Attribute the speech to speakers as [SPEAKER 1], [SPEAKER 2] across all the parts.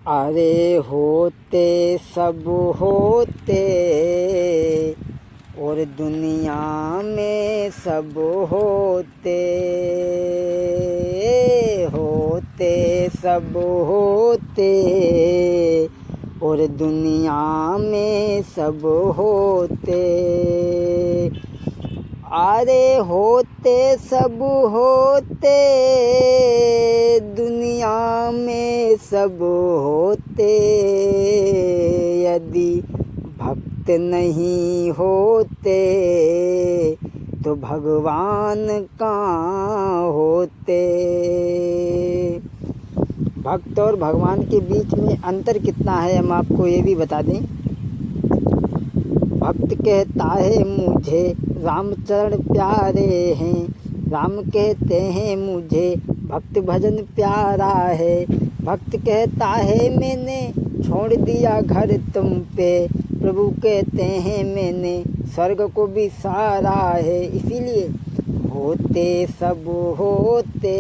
[SPEAKER 1] अरे होते सब होते और दुनिया में सब होते, होते सब होते और दुनिया में सब होते। अरे होते सब होते दुनिया में सब होते, यदि भक्त नहीं होते तो भगवान कहाँ होते। भक्त और भगवान के बीच में अंतर कितना है हम आपको ये भी बता दें। भक्त कहता है मुझे रामचरण प्यारे हैं, राम कहते हैं मुझे भक्त भजन प्यारा है। भक्त कहता है मैंने छोड़ दिया घर तुम पे, प्रभु कहते हैं मैंने स्वर्ग को भी सारा है। इसीलिए होते सब होते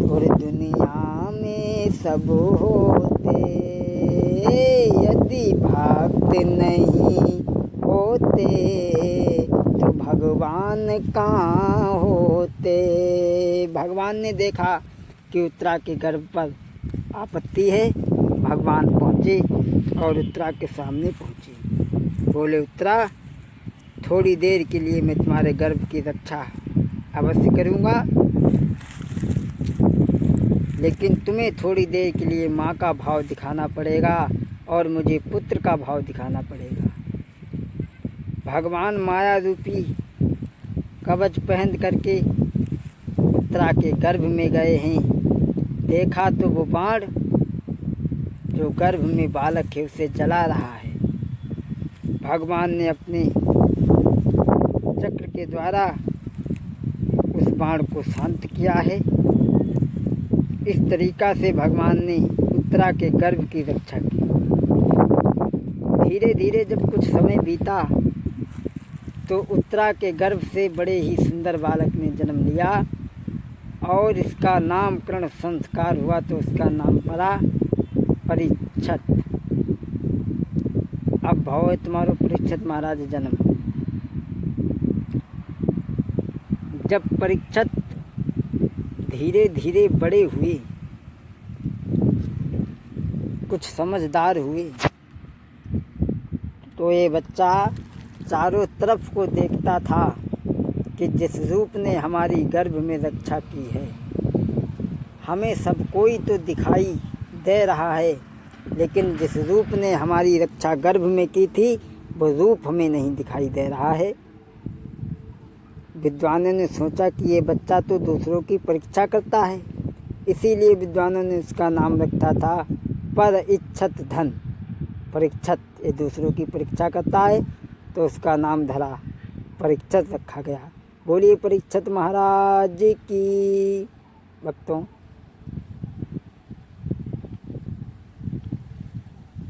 [SPEAKER 1] और दुनिया में सब होते, यदि भक्त नहीं होते तो भगवान कहाँ होते। भगवान ने देखा कि उत्तरा के गर्भ पर आपत्ति है, भगवान पहुँचे और उत्तरा के सामने पहुँचे। बोले उत्तरा, थोड़ी देर के लिए मैं तुम्हारे गर्भ की रक्षा अवश्य करूँगा, लेकिन तुम्हें थोड़ी देर के लिए माँ का भाव दिखाना पड़ेगा और मुझे पुत्र का भाव दिखाना पड़ेगा। भगवान माया रूपी कवच पहन करके उत्तरा के गर्भ में गए हैं। देखा तो वो बाण जो गर्भ में बालक है उसे जला रहा है। भगवान ने अपने चक्र के द्वारा उस बाण को शांत किया है। इस तरीक़ा से भगवान ने उत्तरा के गर्भ की रक्षा की। धीरे धीरे जब कुछ समय बीता तो उत्तरा के गर्भ से बड़े ही सुंदर बालक ने जन्म लिया और इसका नामकरण संस्कार हुआ तो उसका नाम पड़ा परीक्षत। अब भाव है तुम्हारो परीक्षत महाराज जन्म। जब परीक्षत धीरे धीरे बड़े हुए, कुछ समझदार हुए, तो ये बच्चा चारों तरफ को देखता था कि जिस रूप ने हमारी गर्भ में रक्षा की है, हमें सब कोई तो दिखाई दे रहा है, लेकिन जिस रूप ने हमारी रक्षा गर्भ में की थी वो रूप हमें नहीं दिखाई दे रहा है। विद्वानों ने सोचा कि ये बच्चा तो दूसरों की परीक्षा करता है, इसीलिए विद्वानों ने उसका नाम रखा था परीक्षत धन। परीक्षत ये दूसरों की परीक्षा करता है तो उसका नाम धरा परीक्षत रखा गया। बोलिए परीक्षत महाराज की। भक्तों,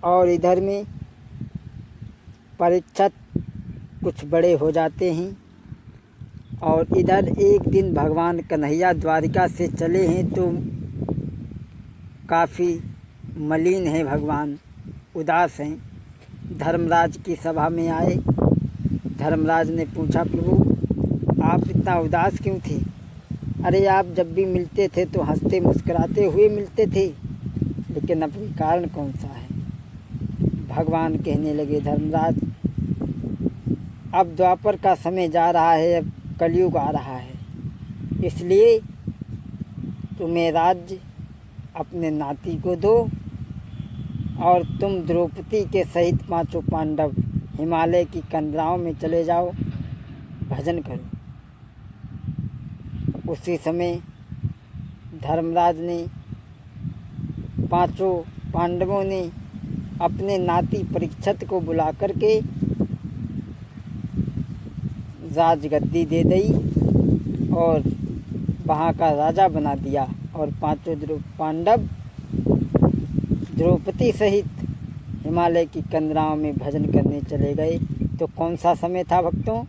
[SPEAKER 1] और इधर में परीक्षत कुछ बड़े हो जाते हैं और इधर एक दिन भगवान कन्हैया द्वारिका से चले हैं तो काफ़ी मलिन है, भगवान उदास हैं। धर्मराज की सभा में आए। धर्मराज ने पूछा, प्रभु आप इतना उदास क्यों थे? अरे आप जब भी मिलते थे तो हंसते मुस्कुराते हुए मिलते थे, लेकिन अब कारण कौन सा है? भगवान कहने लगे, धर्मराज अब द्वापर का समय जा रहा है, अब कलयुग आ रहा है, इसलिए तुम्हें राज्य अपने नाती को दो और तुम द्रौपदी के सहित पांचों पांडव हिमालय की कंदराओं में चले जाओ, भजन करो। उसी समय धर्मराज ने, पांचों पांडवों ने अपने नाती परीक्षत को बुला करके राजगद्दी दे दी और वहाँ का राजा बना दिया और पांचों पांडव द्रौपदी सहित हिमालय की कंदराओं में भजन करने चले गए। तो कौन सा समय था भक्तों?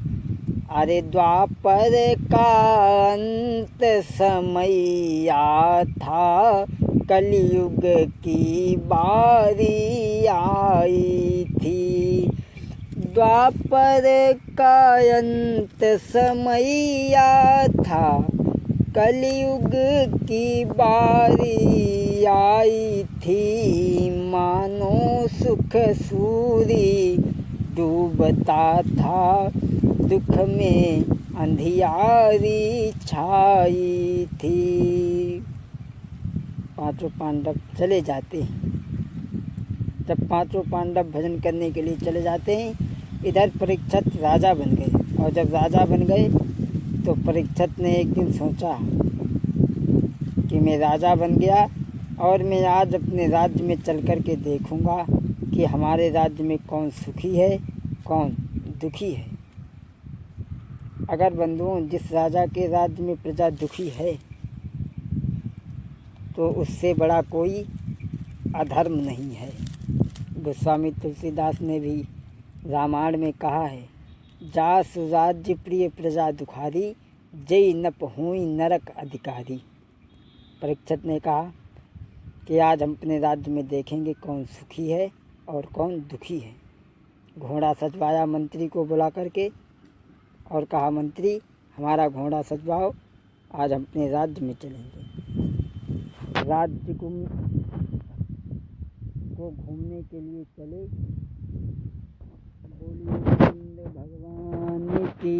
[SPEAKER 1] अरे द्वापर का अंत समय था, कलयुग की बारी आई थी। द्वापर का अंत समय था, कलयुग की बारी आई थी। मानो सुख सूरी डूबता था, दुख में अंधियारी छाई थी। पांचों पांडव चले जाते हैं। जब पांचों पांडव भजन करने के लिए चले जाते हैं, इधर परीक्षित राजा बन गए। और जब राजा बन गए तो परीक्षित ने एक दिन सोचा कि मैं राजा बन गया और मैं आज अपने राज्य में चल कर के देखूँगा कि हमारे राज्य में कौन सुखी है कौन दुखी है। अगर बंधुओं जिस राजा के राज्य में प्रजा दुखी है तो उससे बड़ा कोई अधर्म नहीं है। गोस्वामी तुलसीदास ने भी रामायण में कहा है, जासु राज्य प्रिय प्रजा दुखारी, जय नप हुई नरक अधिकारी। परीक्षित ने कहा कि आज हम अपने राज्य में देखेंगे कौन सुखी है और कौन दुखी है। घोड़ा सजवाया मंत्री को बुला करके और कहा, मंत्री हमारा घोड़ा सजवाओ, आज हम अपने राज्य में चलेंगे। राज्य को घूमने के लिए चले। बोलिए गोविंद भगवान की।